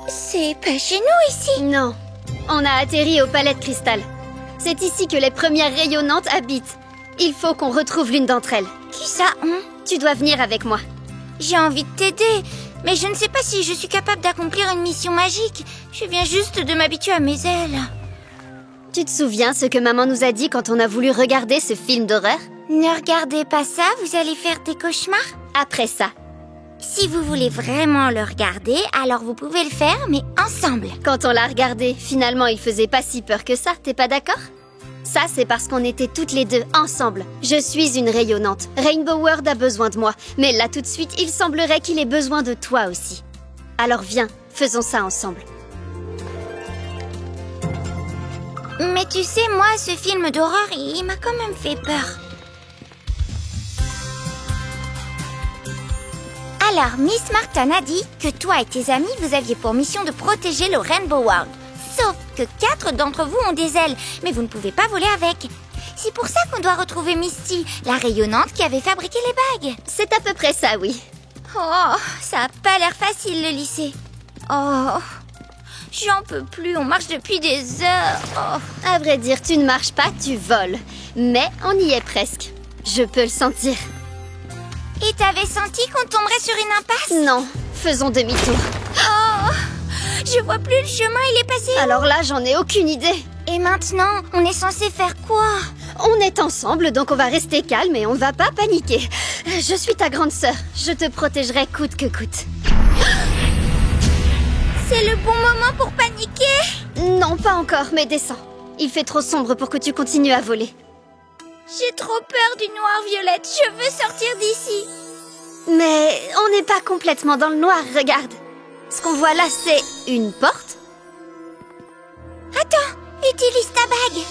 C'est pas chez nous ici. Non, on a atterri au palais de cristal. C'est ici que les premières rayonnantes habitent. Il faut qu'on retrouve l'une d'entre elles. Qui ça, Tu dois venir avec moi. J'ai envie de t'aider, mais je ne sais pas si je suis capable d'accomplir une mission magique. Je viens juste de m'habituer à mes ailes. Tu te souviens ce que maman nous a dit quand on a voulu regarder ce film d'horreur? Ne regardez pas ça, vous allez faire des cauchemars. Après ça. Si vous voulez vraiment le regarder, alors vous pouvez le faire, mais ensemble. Quand on l'a regardé, finalement il faisait pas si peur que ça, t'es pas d'accord? Ça, c'est parce qu'on était toutes les deux ensemble. Je suis une rayonnante. Rainbow World a besoin de moi. Mais là, tout de suite, il semblerait qu'il ait besoin de toi aussi. Alors viens, faisons ça ensemble. Mais tu sais, moi, ce film d'horreur, il m'a quand même fait peur. Alors, Miss Martin a dit que toi et tes amis, vous aviez pour mission de protéger le Rainbow World. Sauf que 4 d'entre vous ont des ailes, mais vous ne pouvez pas voler avec. C'est pour ça qu'on doit retrouver Misty, la rayonnante qui avait fabriqué les bagues. C'est à peu près ça, oui. Oh, ça a pas l'air facile le lycée. Oh, j'en peux plus, on marche depuis des heures. Oh. À vrai dire, tu ne marches pas, tu voles. Mais on y est presque. Je peux le sentir. Et t'avais senti qu'on tomberait sur une impasse? Non, faisons demi-tour. Oh, je vois plus le chemin, il est passé où? Alors là, j'en ai aucune idée. Et maintenant, on est censé faire quoi? On est ensemble, donc on va rester calme et on ne va pas paniquer. Je suis ta grande sœur. Je te protégerai coûte que coûte. C'est le bon moment pour paniquer? Non, pas encore, mais descends. Il fait trop sombre pour que tu continues à voler. J'ai trop peur du noir, Violette. Je veux sortir d'ici. Mais on n'est pas complètement dans le noir, regarde. Ce qu'on voit là, c'est une porte. Attends, utilise ta bague.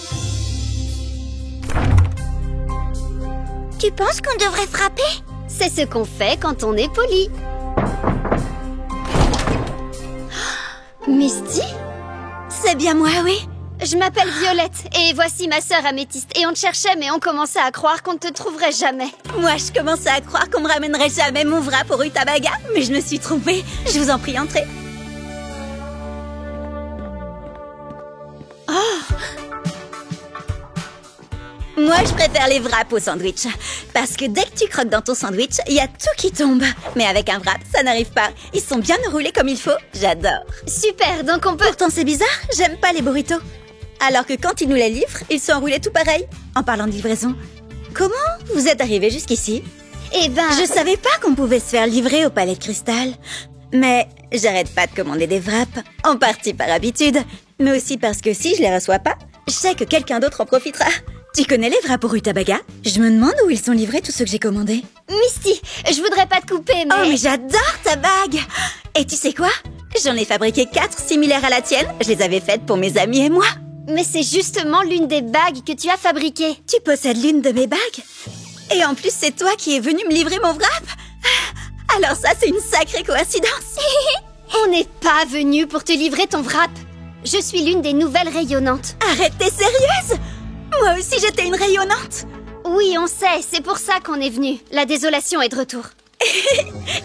Tu penses qu'on devrait frapper? C'est ce qu'on fait quand on est poli. Misty? C'est bien moi, oui. Je m'appelle Violette et voici ma sœur Améthyste. Et on te cherchait, mais on commençait à croire qu'on ne te trouverait jamais. Moi, je commençais à croire qu'on me ramènerait jamais mon wrap au rutabaga, mais je me suis trompée. Je vous en prie, entrez. Oh! Moi, je préfère les wraps au sandwich. Parce que dès que tu croques dans ton sandwich, il y a tout qui tombe. Mais avec un wrap, ça n'arrive pas. Ils sont bien enroulés comme il faut. J'adore. Super, donc on peut... Pourtant, c'est bizarre. J'aime pas les burritos. Alors que quand ils nous les livrent, ils sont enroulés tout pareil. En parlant de livraison, comment vous êtes arrivés jusqu'ici? Eh ben... Je savais pas qu'on pouvait se faire livrer au Palais de Cristal. Mais j'arrête pas de commander des wraps, en partie par habitude, mais aussi parce que si je les reçois pas, je sais que quelqu'un d'autre en profitera. Tu connais les wraps au rutabaga? Je me demande où ils sont livrés tous ceux que j'ai commandés. Misty, je voudrais pas te couper, mais... Oh, mais j'adore ta bague! Et tu sais quoi? J'en ai fabriqué 4 similaires à la tienne. Je les avais faites pour mes amis et moi. Mais c'est justement l'une des bagues que tu as fabriquées. Tu possèdes l'une de mes bagues? Et en plus, c'est toi qui es venu me livrer mon wrap? Alors ça, c'est une sacrée coïncidence. On n'est pas venu pour te livrer ton wrap. Je suis l'une des nouvelles rayonnantes. Arrête, t'es sérieuse? Moi aussi, j'étais une rayonnante. Oui, on sait, c'est pour ça qu'on est venu. La désolation est de retour.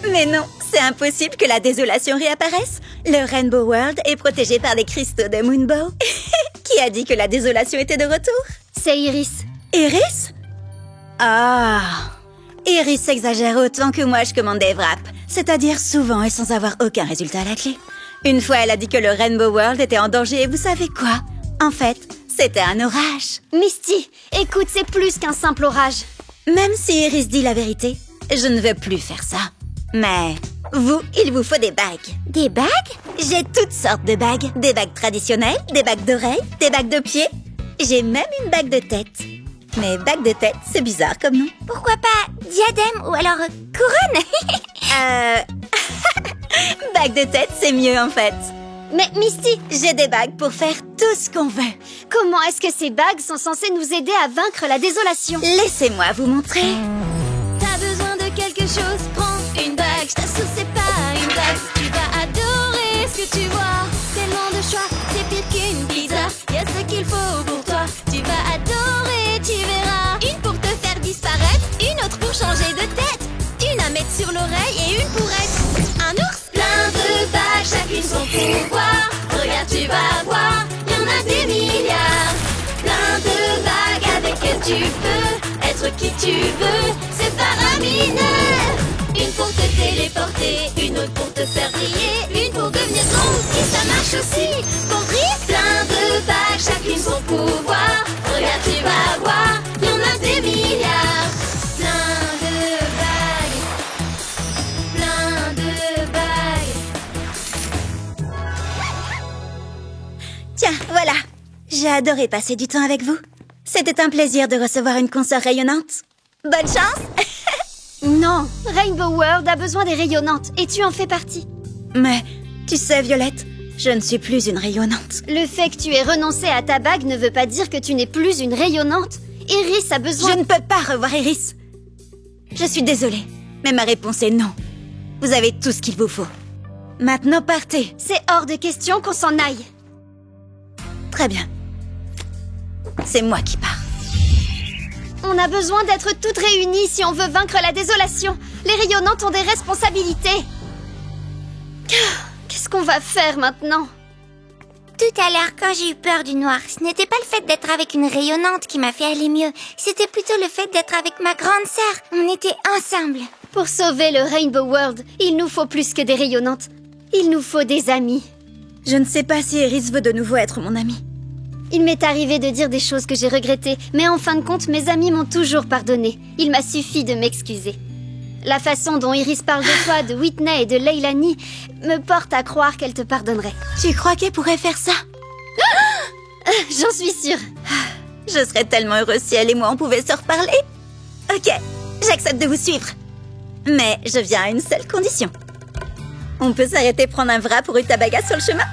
Mais non, c'est impossible que la désolation réapparaisse. Le Rainbow World est protégé par les cristaux de Moonbow. Qui a dit que la désolation était de retour? C'est Iris. Iris? Ah, Iris s'exagère autant que moi je commande des wraps. C'est-à-dire souvent et sans avoir aucun résultat à la clé. Une fois, elle a dit que le Rainbow World était en danger et vous savez quoi? En fait, c'était un orage. Misty, écoute, c'est plus qu'un simple orage. Même si Iris dit la vérité, je ne veux plus faire ça. Mais vous, il vous faut des bagues. Des bagues? J'ai toutes sortes de bagues. Des bagues traditionnelles, des bagues d'oreilles, des bagues de pieds. J'ai même une bague de tête. Mais bague de tête, c'est bizarre comme nom. Pourquoi pas diadème ou alors couronne? Bague de tête, c'est mieux en fait. Mais Misty, j'ai des bagues pour faire tout ce qu'on veut. Comment est-ce que ces bagues sont censées nous aider à vaincre la désolation? Laissez-moi vous montrer. T'as besoin de quelque chose, prends une bague. Je t'assure, c'est pas une blague. Tu vas adorer ce que tu vois. Tellement de choix, c'est pire qu'une pizza. Y'a ce qu'il faut pour toi. Tu vas adorer, tu verras. Une pour te faire disparaître, une autre pour changer de tête. Une à mettre sur l'oreille et une pour être un ours. Plein de bagues, chacune son tour. pouvoir. Regarde, tu vas voir, y en a des milliards. Plein de bagues avec elles tu peux être qui tu veux, c'est faramineux. Une pour te téléporter, une autre pour te faire briller, une pour devenir grand et ça marche aussi pour rire. Plein de bagues, chacune son pouvoir. Regarde, tu vas voir, y en a des milliards. Plein de bagues, plein de bagues. Tiens, voilà. J'ai adoré passer du temps avec vous. C'était un plaisir de recevoir une consœur rayonnante. Bonne chance. Non, Rainbow World a besoin des rayonnantes et tu en fais partie. Mais, tu sais, Violette, je ne suis plus une rayonnante. Le fait que tu aies renoncé à ta bague ne veut pas dire que tu n'es plus une rayonnante. Iris a besoin... Je ne peux pas revoir Iris. Je suis désolée, mais ma réponse est non. Vous avez tout ce qu'il vous faut. Maintenant, partez. C'est hors de question qu'on s'en aille. Très bien. C'est moi qui pars. On a besoin d'être toutes réunies si on veut vaincre la désolation. Les rayonnantes ont des responsabilités. Qu'est-ce qu'on va faire maintenant? Tout à l'heure, quand j'ai eu peur du noir, ce n'était pas le fait d'être avec une rayonnante qui m'a fait aller mieux. C'était plutôt le fait d'être avec ma grande sœur. On était ensemble. Pour sauver le Rainbow World, il nous faut plus que des rayonnantes. Il nous faut des amis. Je ne sais pas si Iris veut de nouveau être mon amie. Il m'est arrivé de dire des choses que j'ai regrettées, mais en fin de compte, mes amis m'ont toujours pardonné. Il m'a suffi de m'excuser. La façon dont Iris parle de toi, de Whitney et de Leilani me porte à croire qu'elle te pardonnerait. Tu crois qu'elle pourrait faire ça? J'en suis sûre. Je serais tellement heureuse si elle et moi on pouvait se reparler. Ok, j'accepte de vous suivre. Mais je viens à une seule condition. On peut s'arrêter prendre un wrap ou une tabaga sur le chemin?